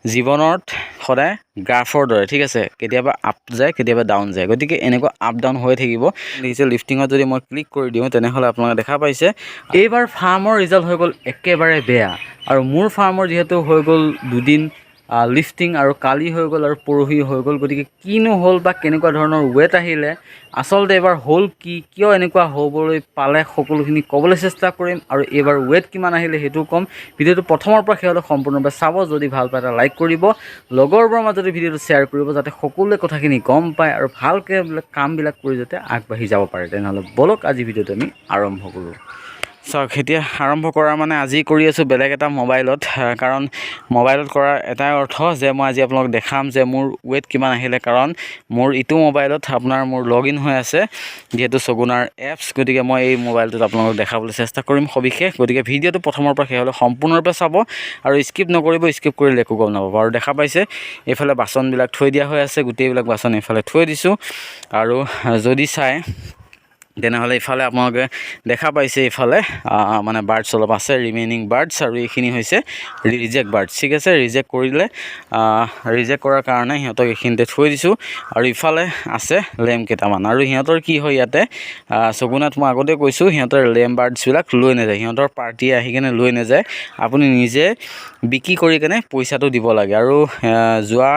জীৱনত সদায় গ্ৰাফৰ দৰে ঠিক আছে কেতিয়াবা আপ যায় কেতিয়াবা ডাউন যায় গতিকে এনেকুৱা আপ ডাউন হৈ থাকিব দেখিছে লিফটিঙত যদি মই ক্লিক কৰি দিওঁ তেনেহ'লে আপোনালোকে দেখা পাইছে এইবাৰ ফাৰ্মৰ ৰিজাল্ট হৈ গ'ল একেবাৰে বেয়া আৰু মোৰ ফাৰ্মৰ যিহেতু হৈ গ'ল দুদিন লিফটিং আৰু কালি হৈ গ'ল আৰু পৰহি হৈ গ'ল গতিকে কিনো হ'ল বা কেনেকুৱা ধৰণৰ ৱেট আহিলে আচলতে এবাৰ হ'ল কি কিয় এনেকুৱা হ'বলৈ পালে সকলোখিনি ক'বলৈ চেষ্টা কৰিম আৰু এইবাৰ ৱেট কিমান আহিলে সেইটো ক'ম ভিডিঅ'টো প্ৰথমৰ পৰা শেষলৈ সম্পূৰ্ণৰূপে চাব যদি ভাল পায় এটা লাইক কৰিব লগৰবোৰৰ মাজত ভিডিঅ'টো শ্বেয়াৰ কৰিব যাতে সকলোৱে কথাখিনি গম পায় আৰু ভালকৈ কামবিলাক কৰি যাতে আগবাঢ়ি যাব পাৰে তেনেহ'লে বলক আজি ভিডিঅ'টো আমি আৰম্ভ কৰোঁ চাওক এতিয়া আৰম্ভ কৰা মানে আজি কৰি আছোঁ বেলেগ এটা মোবাইলত কাৰণ মোবাইলত কৰা এটাই অৰ্থ যে মই আজি আপোনালোকক দেখাম যে মোৰ ৱেট কিমান আহিলে কাৰণ মোৰ ইটো মোবাইলত আপোনাৰ মোৰ লগ ইন হৈ আছে যিহেতু ছগুনাৰ এপছ গতিকে মই এই মোবাইলটোত আপোনালোকক দেখাবলৈ চেষ্টা কৰিম সবিশেষ গতিকে ভিডিঅ'টো প্ৰথমৰ পৰা শেষলৈ সম্পূৰ্ণৰূপে চাব আৰু স্কিপ নকৰিব স্কিপ কৰিলে একো গম নাপাব আৰু দেখা পাইছে এইফালে বাচনবিলাক থৈ দিয়া হৈ আছে গোটেইবিলাক বাচন এইফালে থৈ দিছোঁ আৰু যদি চাই তেনেহ'লে ইফালে আপোনালোকে দেখা পাইছে ইফালে মানে বাৰ্ডছ অলপ আছে ৰিমেইনিং বাৰ্ডছ আৰু এইখিনি হৈছে ৰিজেক্ট বাৰ্ডছ ঠিক আছে ৰিজেক্ট কৰিলে ৰিজেক্ট কৰাৰ কাৰণে সিহঁতক এইখিনিতে থৈ দিছোঁ আৰু ইফালে আছে লেম কেইটামান আৰু সিহঁতৰ কি হয় ইয়াতে ছগুনাত মই আগতে কৈছোঁ সিহঁতৰ লেম বাৰ্ডছবিলাক লৈ নাযায় সিহঁতৰ পাৰ্টিয়ে আহি কেনে লৈ নাযায় আপুনি নিজে বিক্ৰী কৰি কেনে পইচাটো দিব লাগে আৰু যোৱা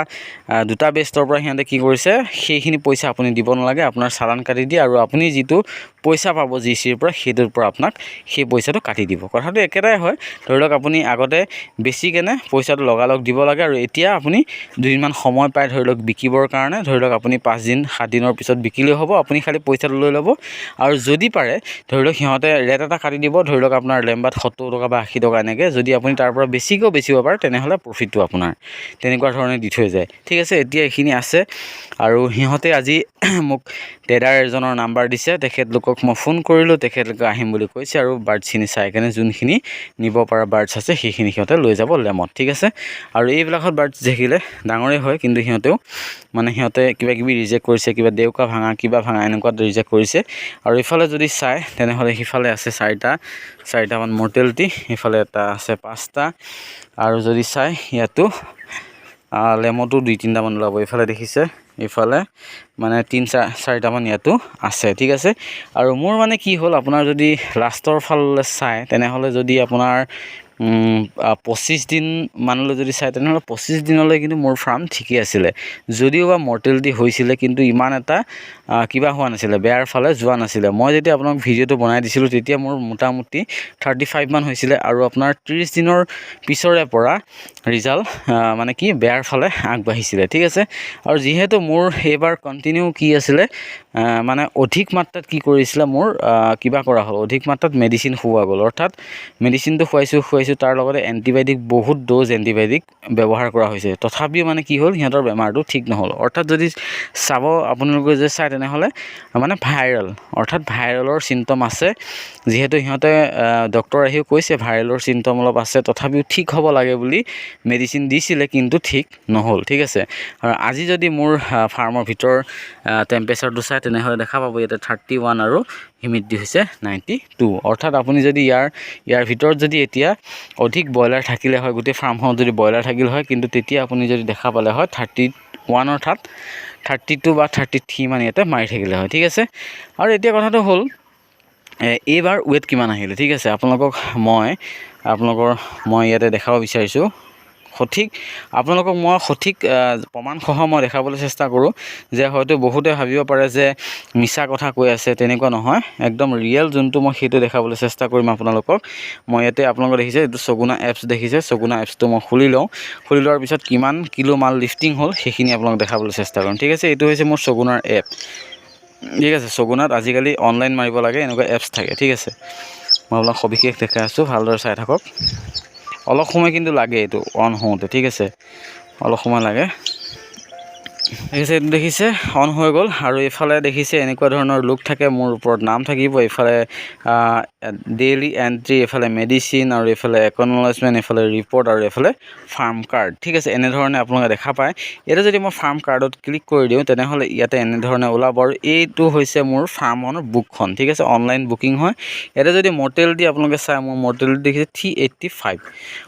দুটা বেষ্টৰ পৰা সিহঁতে কি কৰিছে সেইখিনি পইচা আপুনি দিব নালাগে আপোনাৰ চালান কাটি দিয়ে আৰু আপুনি যিটো পইচা পাব জিচিৰ পৰা সেইটোৰ পৰা আপোনাক সেই পইচাটো কাটি দিব কথাটো একেটাই হয় ধৰি লওক আপুনি আগতে বেছি কেনে পইচাটো লগালগ দিব লাগে আৰু এতিয়া আপুনি দুদিনমান সময় পাই ধৰি লওক বিকিবৰ কাৰণে ধৰি লওক আপুনি 5 দিন 7 দিনৰ পিছত বিকিলেও হ'ব আপুনি খালি পইচাটো লৈ ল'ব আৰু যদি পাৰে ধৰি লওক সিহঁতে ৰেট এটা কাটি দিব ধৰি লওক আপোনাৰ লেম্বাত 70 টকা বা 80 টকা এনেকৈ যদি আপুনি তাৰ পৰা বেছিকৈও বেচিব পাৰে তেনেহ'লে প্ৰফিটটো আপোনাৰ তেনেকুৱা ধৰণে দি থৈ যায় ঠিক আছে এতিয়া এইখিনি আছে আৰু সিহঁতে আজি মোক ট্ৰেডাৰ এজনৰ নাম্বাৰ দিছে তেখেতলোকক মই ফোন কৰিলোঁ তেখেতলোকে আহিম বুলি কৈছে আৰু বাৰ্ডছখিনি চাই কেনে যোনখিনি নিব পৰা বাৰ্ডছ আছে সেইখিনি সিহঁতে লৈ যাব লেমত ঠিক আছে আৰু এইবিলাকত বাৰ্ডছ দেখিলে ডাঙৰেই হয় কিন্তু সিহঁতে কিবা কিবি ৰিজেক্ট কৰিছে কিবা দেউকা ভাঙা কিবা ভাঙা এনেকুৱাত ৰিজেক্ট কৰিছে আৰু ইফালে যদি চাই তেনেহ'লে সিফালে আছে চাৰিটামান মৰ্টেলিটি ইফালে এটা আছে 5টা আৰু যদি চাই ইয়াতো লেমতো 2-3টামান ওলাব এইফালে দেখিছে এইফালে মানে 3-4টামান ইয়াতো আছে ঠিক আছে আৰু মোৰ মানে কি হ'ল আপোনাৰ যদি লাষ্টৰ ফালে চাই তেনেহ'লে যদি আপোনাৰ 25 দিন মানলৈ যদি চাই তেনেহ'লে 25 দিনলৈ কিন্তু মোৰ ফাৰ্ম ঠিকেই আছিলে যদিও বা মৰ্টেলিটি হৈছিলে কিন্তু ইমান এটা কিবা হোৱা নাছিলে বেয়াৰ ফালে যোৱা নাছিলে মই যেতিয়া আপোনাক ভিডিঅ'টো বনাই দিছিলোঁ তেতিয়া মোৰ মোটামুটি 35 মান হৈছিলে আৰু আপোনাৰ 30 দিনৰ পিছৰে পৰা ৰিজাল্ট মানে কি বেয়াৰ ফালে আগবাঢ়িছিলে ঠিক আছে আৰু যিহেতু মোৰ এইবাৰ কণ্টিনিউ কি আছিলে মানে অধিক মাত্ৰাত কি কৰিছিলে মোৰ কিবা কৰা হ'ল অধিক মাত্ৰাত মেডিচিন খুওৱা গ'ল অৰ্থাৎ মেডিচিনটো খুৱাইছোঁ তাৰ লগতে এণ্টিবায়'টিক বহুত ড'জ এণ্টিবায়'টিক ব্যৱহাৰ কৰা হৈছে তথাপিও মানে কি হ'ল সিহঁতৰ বেমাৰটো ঠিক নহ'ল অৰ্থাৎ যদি চাব আপোনালোকে যে চাই তেনেহ'লে মানে ভাইৰেল অৰ্থাৎ ভাইৰেলৰ চিমটম আছে যিহেতু সিহঁতে ডক্তৰ আহিও কৈছে ভাইৰেলৰ চিমটম অলপ আছে তথাপিও ঠিক হ'ব লাগে বুলি মেডিচিন দিছিলে কিন্তু ঠিক নহ'ল ঠিক আছে আৰু আজি যদি মোৰ ফাৰ্মৰ ভিতৰ টেম্পাৰেচাৰটো চাই তেনেহ'লে দেখা পাব ইয়াতে 31 আৰু হিউমিডিটি হৈছে 92 অৰ্থাৎ আপুনি যদি ইয়াৰ ভিতৰত যদি এতিয়া অধিক ব্ৰইলাৰ থাকিলে হয় গোটেই ফাৰ্মখনত যদি ব্ৰইলাৰ থাকিল হয় কিন্তু তেতিয়া আপুনি যদি দেখা পালে হয় 31 অৰ্থাৎ 32 বা 33 মান ইয়াতে মাৰি থাকিলে হয় ঠিক আছে আৰু এতিয়া কথাটো হ'ল এইবাৰ ৱেট কিমান আহিলে ঠিক আছে আপোনালোকক মই ইয়াতে দেখাব বিচাৰিছোঁ আপোনালোকক মই সঠিক প্ৰমাণসহ মই দেখাবলৈ চেষ্টা কৰোঁ যে হয়তো বহুতে ভাবিব পাৰে যে মিছা কথা কৈ আছে তেনেকুৱা নহয় একদম ৰিয়েল যোনটো মই সেইটো দেখাবলৈ চেষ্টা কৰিম আপোনালোকক মই ইয়াতে আপোনালোকে দেখিছে এইটো ছগুনা এপছ দেখিছে ছগুনা এপছটো মই খুলি লোৱাৰ পিছত কিমান কিলো মাল লিফটিং হ'ল সেইখিনি আপোনালোকক দেখাবলৈ চেষ্টা কৰিম ঠিক আছে এইটো হৈছে মোৰ ছগুনাৰ এপ ঠিক আছে ছগুনাত আজিকালি অনলাইন মাৰিব লাগে এনেকুৱা এপছ থাকে ঠিক আছে মই আপোনাক সবিশেষ দেখাই আছোঁ ভালদৰে চাই থাকক অলপ সময় কিন্তু লাগে এইটো অন হওঁতে ঠিক আছে অলপ সময় লাগে দেখিছে, এইটো দেখিছে অন হৈ গ'ল আৰু এইফালে দেখিছে এনেকুৱা ধৰণৰ লুক থাকে, মোৰ ওপৰত নাম থাকিব, এইফালে ডেইলি এণ্ট্ৰি, এইফালে মেডিচিন আৰু এইফালে একনলেজমেণ্ট, এইফালে ৰিপৰ্ট আৰু এইফালে ফাৰ্ম কাৰ্ড। ঠিক আছে, এনেধৰণে আপোনালোকে দেখা পায়। এতিয়া যদি মই ফাৰ্ম কাৰ্ডত ক্লিক কৰি দিওঁ তেনেহ'লে ইয়াতে এনেধৰণে ওলাব আৰু এইটো হৈছে মোৰ ফাৰ্মৰ বুকখন। ঠিক আছে, অনলাইন বুকিং হয়। ইয়াতে যদি মৰ্টেলিটি আপোনালোকে চাই, মোৰ মৰ্টেলিটি দেখিছে 385,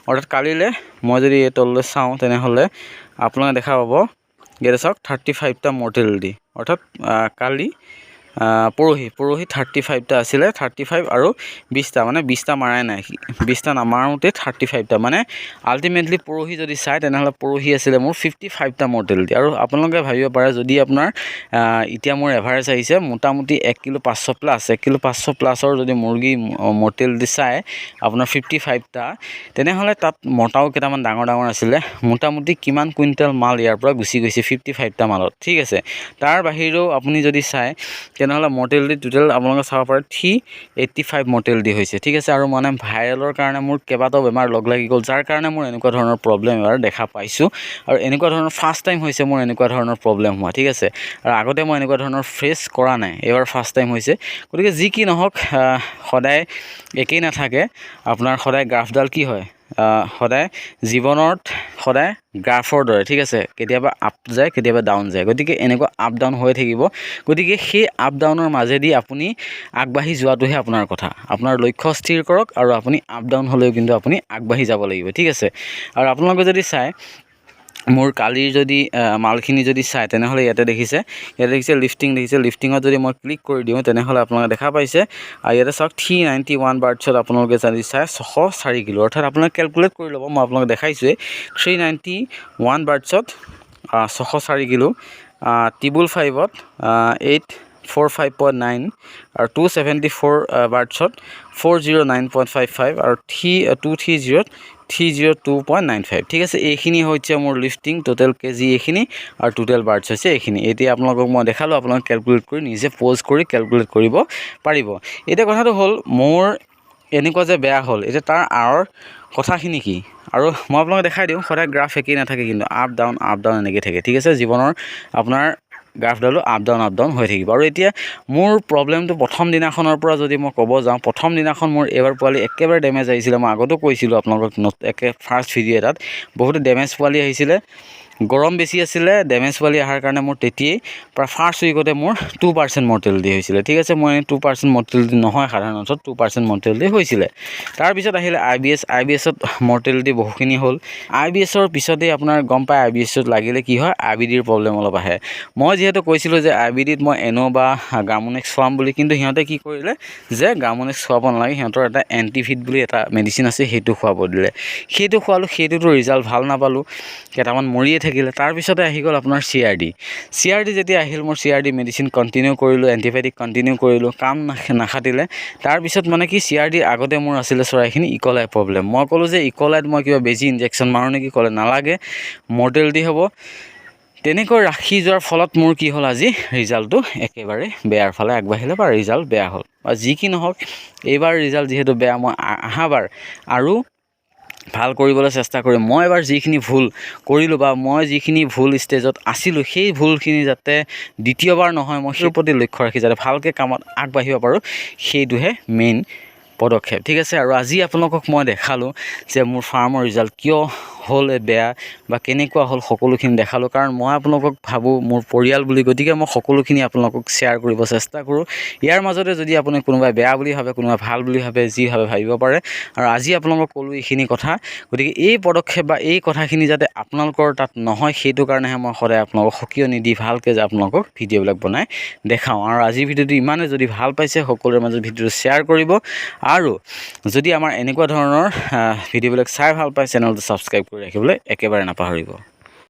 অৰ্থাৎ কালিলৈ মই যদি এই তললৈ চাওঁ তেনেহ'লে আপোনালোকে দেখা পাব ইয়াতে চাওক 35টা মৰ্টেলিটি, অৰ্থাৎ কালি পৰহি 35টা আছিলে, 35 আৰু 20টা, মানে 20টা মাৰাই নাই, 20টা নামাৰোঁতে 35টা, মানে আল্টিমেটলি পৰহি যদি চাই তেনেহ'লে পৰহি আছিলে মোৰ 55টা মৰ্টেলিটি। আৰু আপোনালোকে ভাবিব পাৰে যদি আপোনাৰ এতিয়া মোৰ এভাৰেজ আহিছে মোটামুটি 1 কিলো 500 প্লাছ, 1 কিলো 500 প্লাছৰ যদি মুৰ্গী মৰ্টেলিটি চাই আপোনাৰ 55টা, তেনেহ'লে তাত মতাও কেইটামান ডাঙৰ ডাঙৰ আছিলে, মোটামুটি কিমান কুইণ্টেল মাল ইয়াৰ পৰা গুচি গৈছে 55টা মালত। ঠিক আছে, তাৰ বাহিৰেও আপুনি যদি চাই তেনেহ'লে মৰ্টেলিটি টোটেল আপোনালোকে চাব পাৰে 385 মৰ্টেলিটি হৈছে। ঠিক আছে, আৰু মানে ভাইৰেলৰ কাৰণে মোৰ কেইবাটাও বেমাৰ লগ লাগি গ'ল, যাৰ কাৰণে মোৰ এনেকুৱা ধৰণৰ প্ৰব্লেম এবাৰ দেখা পাইছোঁ। আৰু এনেকুৱা ধৰণৰ ফাৰ্ষ্ট টাইম হৈছে মোৰ এনেকুৱা ধৰণৰ প্ৰব্লেম হোৱা। ঠিক আছে, আৰু আগতে মই এনেকুৱা ধৰণৰ ফেচ কৰা নাই, এইবাৰ ফাৰ্ষ্ট টাইম হৈছে। গতিকে যি কি নহওক সদায় একেই নাথাকে, আপোনাৰ সদায় গ্ৰাফডাল কি হয়, সদায় জীৱনত সদায় গ্ৰাফৰ দৰে। ঠিক আছে, কেতিয়াবা আপ যায় কেতিয়াবা ডাউন যায়, গতিকে এনেকুৱা আপ ডাউন হৈ থাকিব। গতিকে সেই আপ ডাউনৰ মাজেদি আপুনি আগবাঢ়ি যোৱাটোহে আপোনাৰ কথা। আপোনাৰ লক্ষ্য স্থিৰ কৰক আৰু আপুনি আপ ডাউন হ'লেও কিন্তু আপুনি আগবাঢ়ি যাব লাগিব। ঠিক আছে, আৰু আপোনালোকে যদি চাই মোৰ কালিৰ যদি মালখিনি যদি চাই তেনেহ'লে ইয়াতে দেখিছে লিফটিং দেখিছে, লিফটিঙত যদি মই ক্লিক কৰি দিওঁ তেনেহ'লে আপোনালোকে দেখা পাইছে ইয়াতে চাওক 391 বাৰ্ডছত আপোনালোকে যদি চাই 604 কিলো, অৰ্থাৎ আপোনালোকে কেলকুলেট কৰি ল'ব, মই আপোনালোকে দেখাইছোঁৱেই 391 বাৰ্ডছত 604 কিলো, টিবুল 5ত 845.9 আৰু 274 বাৰ্ডছত 409.55 আৰু 230ত 302.95। ঠিক আছে, এইখিনি হৈছে মোৰ লিফটিং টোটেল কেজি এইখিনি, আৰু টোটেল বাৰ্ডছ হৈছে এইখিনি। এতিয়া আপোনালোকক মই দেখালোঁ, আপোনালোকে কেলকুলেট কৰি নিজে প'জ কৰি কেলকুলেট কৰিব পাৰিব। এতিয়া কথাটো হ'ল মোৰ এনেকুৱা যে বেয়া হ'ল, এতিয়া তাৰ আঁৰৰ কথাখিনি কি, আৰু মই আপোনালোকে দেখাই দিওঁ, সদায় গ্ৰাফ একেই নাথাকে কিন্তু আপ ডাউন এনেকৈ থাকে। ঠিক আছে, জীৱনৰ আপোনাৰ গ্ৰাফডালো আপ ডাউন হৈ থাকিব। আৰু এতিয়া মোৰ প্ৰব্লেমটো প্ৰথম দিনাখনৰ পৰা যদি মই ক'ব যাওঁ, প্ৰথম দিনাখন মোৰ এইবাৰ পোৱালি একেবাৰে ডেমেজ আহিছিলে। মই আগতেও কৈছিলোঁ আপোনালোকক ফাৰ্ষ্ট ভিডিঅ' এটাত, বহুতো ডেমেজ পোৱালি আহিছিলে, গৰম বেছি আছিলে, ডেমেজ পোৱালি অহাৰ কাৰণে মোৰ তেতিয়াই প্ৰায় ফাৰ্ষ্ট উইকতে মোৰ 2% মৰ্টেলিটি হৈছিলে। ঠিক আছে, মই 2% মৰ্টেলিটি নহয়, সাধাৰণতে 2% মৰ্টেলিটি হৈছিলে। তাৰপিছত আহিলে IBS মৰ্টেলিটি বহুখিনি হ'ল। IBSৰ পিছতেই আপোনাৰ গম পায় IBSত লাগিলে কি হয়, IBDৰ প্ৰব্লেম অলপ আহে। মই যিহেতু কৈছিলোঁ যে IBDত মই এনো বা গাৰ্মনেক্স খুৱাম বুলি, কিন্তু সিহঁতে কি কৰিলে যে গাৰ্মনেক্স খুৱাব নালাগে, সিহঁতৰ এটা এণ্টিভিট বুলি এটা মেডিচিন আছে, সেইটো খুৱাব দিলে। সেইটো খোৱালোঁ, সেইটোতো ৰিজাল্ট ভাল নাপালোঁ, কেইটামান মৰিয়ে থাকিলে। তাৰপিছতে আহি গ'ল আপোনাৰ CRD যেতিয়া আহিল, মোৰ CRD মেডিচিন কণ্টিনিউ কৰিলোঁ, এণ্টিবায়'টিক কণ্টিনিউ কৰিলোঁ, কাম নাখাটিলে। তাৰপিছত মানে কি CRD আগতে মোৰ আছিলে চৰাইখিনি ইকলাই প্ৰব্লেম। মই ক'লোঁ যে ইকলাইত মই কিবা বেজি ইনজেকশ্যন মাৰোঁ নেকি, ক'লে নালাগে, মৰ্টেলিটি হ'ব। তেনেকৈ ৰাখি যোৱাৰ ফলত মোৰ কি হ'ল, আজি ৰিজাল্টটো একেবাৰে বেয়াৰ ফালে আগবাঢ়িলে বা ৰিজাল্ট বেয়া হ'ল। বা যি কি নহওক, এইবাৰ ৰিজাল্ট যিহেতু বেয়া, মই অহাবাৰ আৰু ভাল কৰিবলৈ চেষ্টা কৰিম। মই এবাৰ যিখিনি ভুল কৰিলোঁ বা মই যিখিনি ভুল ষ্টেজত আছিলোঁ, সেই ভুলখিনি যাতে দ্বিতীয়বাৰ নহয়, মই সেইটোৰ প্ৰতি লক্ষ্য ৰাখি যাতে ভালকৈ কামত আগবাঢ়িব পাৰোঁ, সেইটোহে মেইন পদক্ষেপ। ঠিক আছে, আৰু আজি আপোনালোকক মই দেখালোঁ যে মোৰ ফাৰ্মৰ ৰিজাল্ট কিয় হ'ল বেয়া বা কেনেকুৱা হ'ল, সকলোখিনি দেখালোঁ। কাৰণ মই আপোনালোকক ভাবোঁ মোৰ পৰিয়াল বুলি, গতিকে মই সকলোখিনি আপোনালোকক শ্বেয়াৰ কৰিব চেষ্টা কৰোঁ। ইয়াৰ মাজতে যদি আপুনি কোনোবাই বেয়া বুলি ভাবে, কোনোবাই ভাল বুলি ভাবে, যি ভাবে ভাবিব পাৰে। আৰু আজি আপোনালোকক ক'লোঁ এইখিনি কথা, গতিকে এই পদক্ষেপ বা এই কথাখিনি যাতে আপোনালোকৰ তাত নহয়, সেইটো কাৰণেহে মই সদায় আপোনালোকক সকিয় নিদি ভালকৈ যে আপোনালোকক ভিডিঅ'বিলাক বনাই দেখাওঁ। আৰু আজিৰ ভিডিঅ'টো ইমানে, যদি ভাল পাইছে সকলোৰে মাজত ভিডিঅ'টো শ্বেয়াৰ কৰিব, আৰু যদি আমাৰ এনেকুৱা ধৰণৰ ভিডিঅ'বিলাক চাই ভাল পায়, চেনেলটো ছাবস্ক্ৰাইব কৰি ৰাখিবলৈ একেবাৰে নাপাহৰিব।